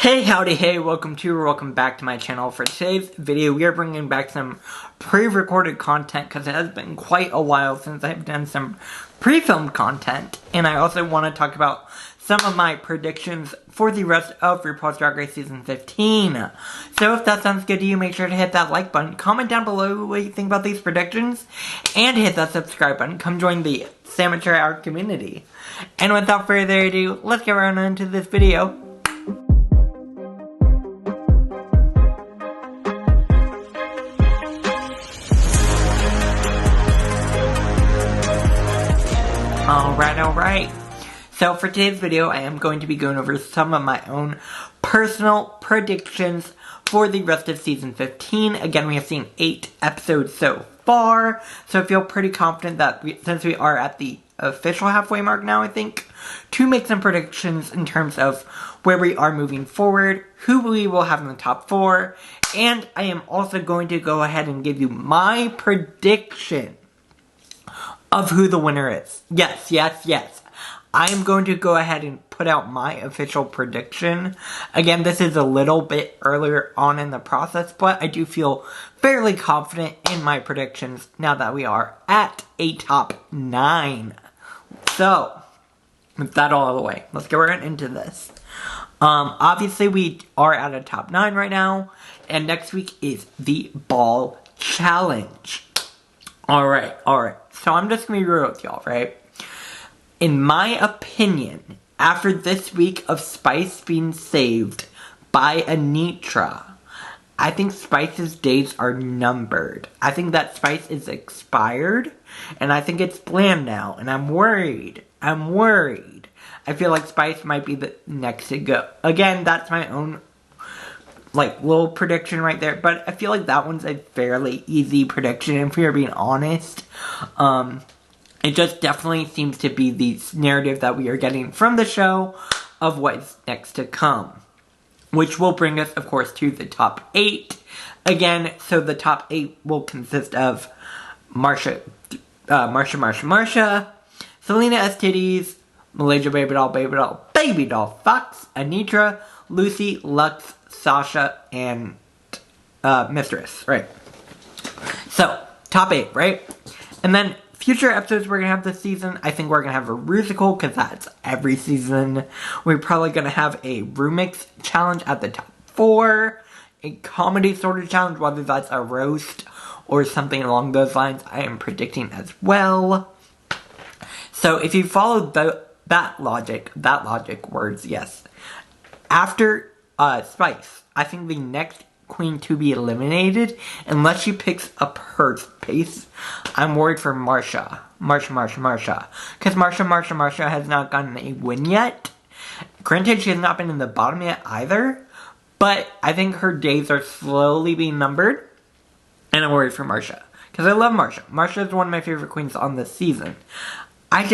Hey, howdy, hey, welcome back to my channel. For today's video, we are bringing back some pre-recorded content because it has been quite a while since I've done some pre-filmed content. And I also want to talk about some of my predictions for the rest of RuPaul's Drag Race Season 15. So if that sounds good to you, make sure to hit that like button, comment down below what you think about these predictions, and hit that subscribe button. Come join the Amateur Hour community. And without further ado, let's get right on into this video. Alright. So for today's video, I am going to be going over some of my own personal predictions for the rest of Season 15. Again, we have seen 8 episodes so far, so I feel pretty confident that since we are at the official halfway mark now, I think, to make some predictions in terms of where we are moving forward, who we will have in the top 4, and I am also going to go ahead and give you my prediction of who the winner is. Yes. I am going to go ahead and put out my official prediction. Again, this is a little bit earlier on in the process, but I do feel fairly confident in my predictions now that we are at a top 9. So, with that all out of the way, let's get right into this. Obviously, we are at a top 9 right now, and next week is the Ball Challenge. Alright. So I'm just going to be real with y'all, right? In my opinion, after this week of Spice being saved by Anitra, I think Spice's days are numbered. I think that Spice is expired, and I think it's bland now, and I'm worried. I feel like Spice might be the next to go. Again, that's my own little prediction right there, but I feel like that one's a fairly easy prediction if we are being honest. It just definitely seems to be the narrative that we are getting from the show of what's next to come, which will bring us, of course, to the top 8. Again, so the top 8 will consist of Marsha, Selena S. Titties, Malaysia Baby Doll, Fox, Anitra, Lucy, Lux, Sasha, and Mistress, right? So, top 8, right? And then future episodes we're going to have this season, I think we're going to have a Rusical, because that's every season. We're probably going to have a Rumix challenge at the top 4, a comedy sort of challenge, whether that's a roast or something along those lines, I am predicting as well. So if you follow that logic words, yes. After Spice, I think the next queen to be eliminated, unless she picks up her pace, I'm worried for Marsha. Because Marsha has not gotten a win yet. Granted, she has not been in the bottom yet either, but I think her days are slowly being numbered, and I'm worried for Marsha. Because I love Marsha. Marsha is one of my favorite queens on this season. I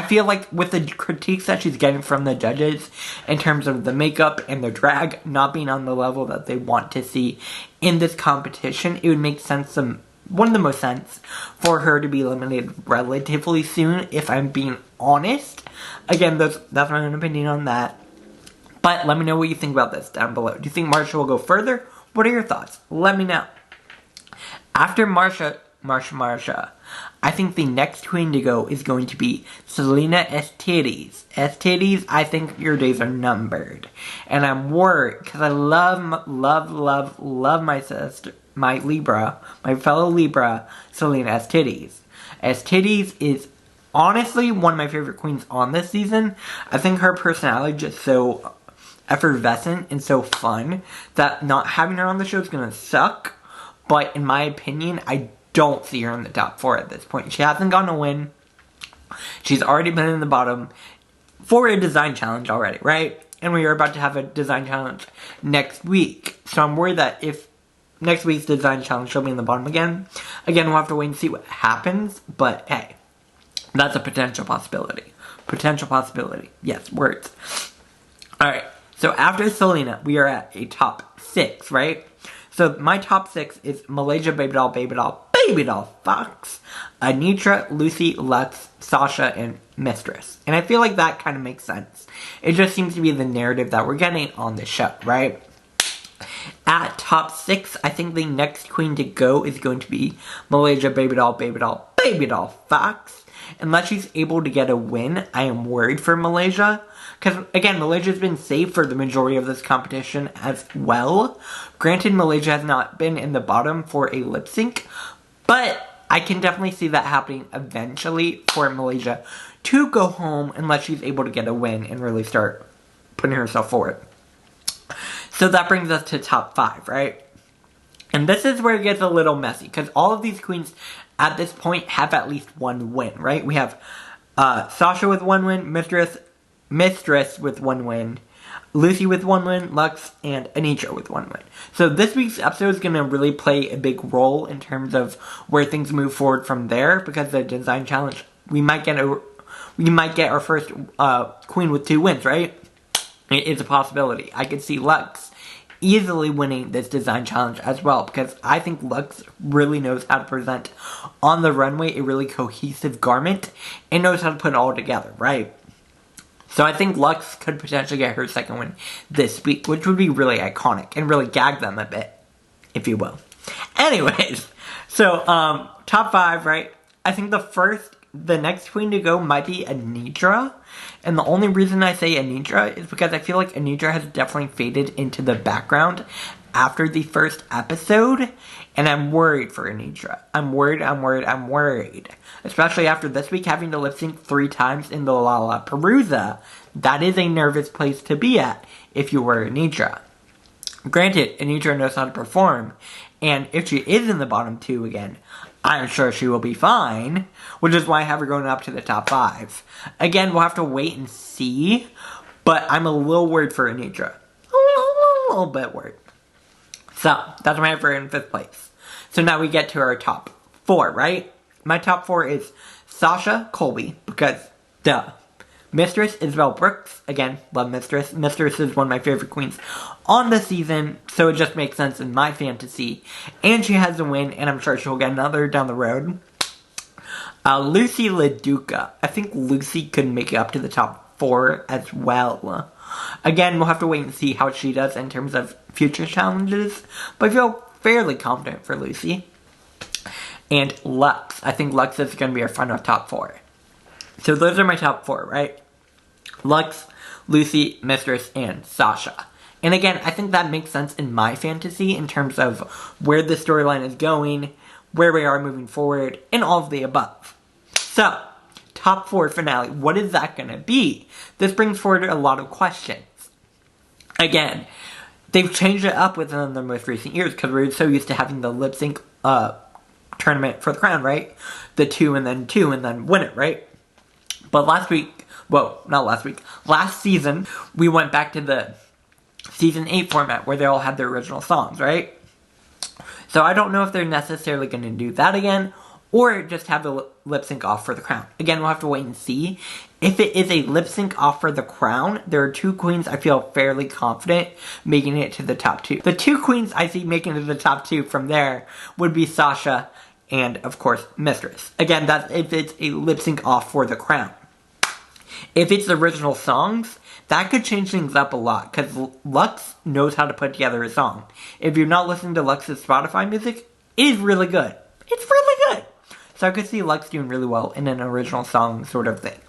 feel like with the critiques that she's getting from the judges in terms of the makeup and the drag not being on the level that they want to see in this competition, it would make sense, one of the most sense, for her to be eliminated relatively soon, if I'm being honest. Again, that's my own opinion on that. But let me know what you think about this down below. Do you think Marsha will go further? What are your thoughts? Let me know. After Marsha, I think the next queen to go is going to be Selena S. Titties. S. Titties, I think your days are numbered. And I'm worried, because I love my sister, my fellow Libra, Selena S. Titties. S. Titties is honestly one of my favorite queens on this season. I think her personality is just so effervescent and so fun that not having her on the show is going to suck. But in my opinion, I don't see her in the top 4 at this point. She hasn't gotten a win. She's already been in the bottom for a design challenge already, right? And we are about to have a design challenge next week. So I'm worried that if next week's design challenge she'll be in the bottom again. Again, we'll have to wait and see what happens. But hey, that's a potential possibility. Yes, words. Alright, so after Selena, we are at a top 6, right? So my top 6 is Malaysia Baby Doll, Baby Doll Fox, Anitra, Lucy, Lux, Sasha, and Mistress. And I feel like that kind of makes sense. It just seems to be the narrative that we're getting on the show, right? At top 6, I think the next queen to go is going to be Malaysia, Baby Doll, Baby Doll, Baby Doll Fox. Unless she's able to get a win, I am worried for Malaysia. Because, again, Malaysia's been safe for the majority of this competition as well. Granted, Malaysia has not been in the bottom for a lip sync, but I can definitely see that happening eventually for Malaysia to go home unless she's able to get a win and really start putting herself forward. So that brings us to top 5, right? And this is where it gets a little messy, because all of these queens at this point have at least one win, right? We have Sasha with 1 win, Mistress with 1 win, Lucy with 1 win, Lux, and Anitra with 1 win. So this week's episode is going to really play a big role in terms of where things move forward from there, because the design challenge, we might get our first queen with 2 wins, right? It is a possibility. I could see Lux easily winning this design challenge as well, because I think Lux really knows how to present on the runway a really cohesive garment and knows how to put it all together, right? So I think Lux could potentially get her second win this week, which would be really iconic and really gag them a bit, if you will. Anyways, so top 5, right? I think the next queen to go might be Anitra. And the only reason I say Anitra is because I feel like Anitra has definitely faded into the background after the first episode. And I'm worried for Anitra. I'm worried. Especially after this week having to lip sync 3 times in the Lollapalooza. That is a nervous place to be at if you were Anitra. Granted, Anitra knows how to perform. And if she is in the bottom 2 again, I'm sure she will be fine, which is why I have her going up to the top 5. Again, we'll have to wait and see, but I'm a little worried for Anitra. A little bit worried. So, that's why I have her in 5th place. So now we get to our top 4, right? My top 4 is Sasha Colby, because, duh. Mistress, Isabel Brooks. Again, love Mistress. Mistress is one of my favorite queens on the season, so it just makes sense in my fantasy. And she has a win, and I'm sure she'll get another down the road. Lucy LaDuca. I think Lucy could make it up to the top 4 as well. Again, we'll have to wait and see how she does in terms of future challenges, but I feel fairly confident for Lucy. And Lux. I think Lux is going to be our final top 4. So those are my top 4, right? Lux, Lucy, Mistress, and Sasha. And again, I think that makes sense in my fantasy in terms of where the storyline is going, where we are moving forward, and all of the above. So, top 4 finale, what is that going to be? This brings forward a lot of questions. Again, they've changed it up within the most recent years because we're so used to having the lip sync tournament for the crown, right? The 2 and then win it, right? But last season, we went back to the season 8 format where they all had their original songs, right? So I don't know if they're necessarily going to do that again, or just have the lip sync off for the crown. Again, we'll have to wait and see. If it is a lip sync off for the crown, there are 2 queens I feel fairly confident making it to the top 2. The 2 queens I see making it to the top 2 from there would be Sasha and, of course, Mistress. Again, that's if it's a lip sync off for the crown. If it's the original songs, that could change things up a lot, because Lux knows how to put together a song. If you're not listening to Lux's Spotify music, it is really good. It's really good. So I could see Lux doing really well in an original song sort of thing.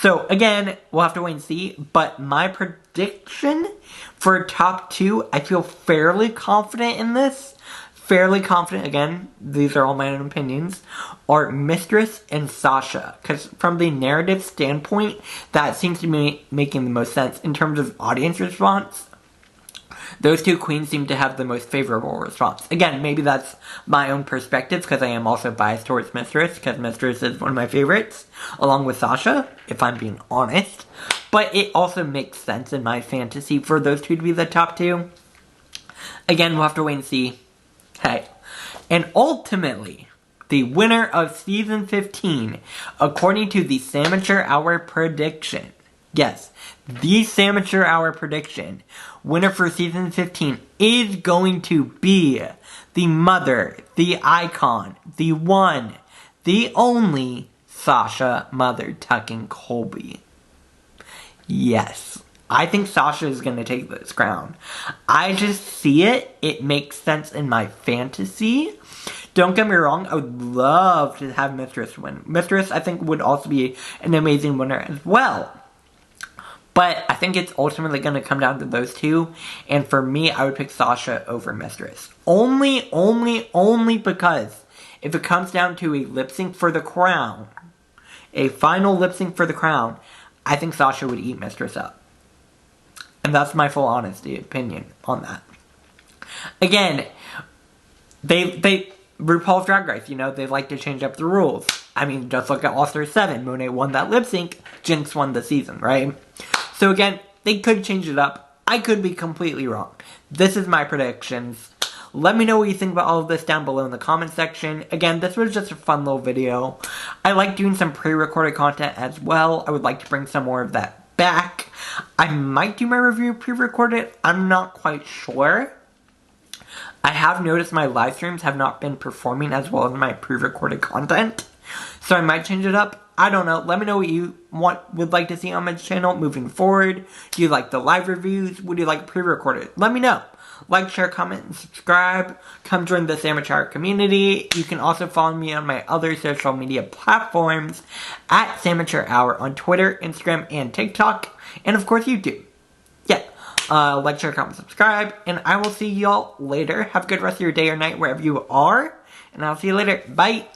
So again, we'll have to wait and see, but my prediction for top 2, I feel fairly confident in this. Fairly confident, again, these are all my own opinions, are Mistress and Sasha. Because from the narrative standpoint, that seems to be making the most sense. In terms of audience response, those 2 queens seem to have the most favorable response. Again, maybe that's my own perspective, because I am also biased towards Mistress, because Mistress is one of my favorites, along with Sasha, if I'm being honest. But it also makes sense in my fantasy for those 2 to be the top 2. Again, we'll have to wait and see. Hey, and ultimately, the winner of Season 15, according to the Samature Hour prediction, yes, the Amateur Hour prediction winner for season 15 is going to be the mother, the icon, the one, the only Sasha Mother Tucking Colby. Yes, I think Sasha is going to take this crown. I just see it. It makes sense in my fantasy. Don't get me wrong, I would love to have Mistress win. Mistress, I think, would also be an amazing winner as well. But I think it's ultimately going to come down to those two. And for me, I would pick Sasha over Mistress. Only because if it comes down to a lip sync for the crown, a final lip sync for the crown, I think Sasha would eat Mistress up. And that's my full honesty opinion on that. Again, RuPaul's Drag Race, they like to change up the rules. I mean, just look at All-Star 7. Monet won that lip sync. Jinx won the season, right? So again, they could change it up. I could be completely wrong. This is my predictions. Let me know what you think about all of this down below in the comment section. Again, this was just a fun little video. I like doing some pre-recorded content as well. I would like to bring some more of that back. I might do my review pre-recorded. I'm not quite sure. I have noticed my live streams have not been performing as well as my pre-recorded content. So I might change it up. I don't know. Let me know what you would like to see on my channel moving forward. Do you like the live reviews? Would you like pre-recorded? Let me know. Like, share, comment, and subscribe. Come join the Amateur Hour community. You can also follow me on my other social media platforms at Amateur Hour on Twitter, Instagram, and TikTok. And of course, YouTube. Yeah. Like, share, comment, subscribe, and I will see y'all later. Have a good rest of your day or night wherever you are, and I'll see you later. Bye!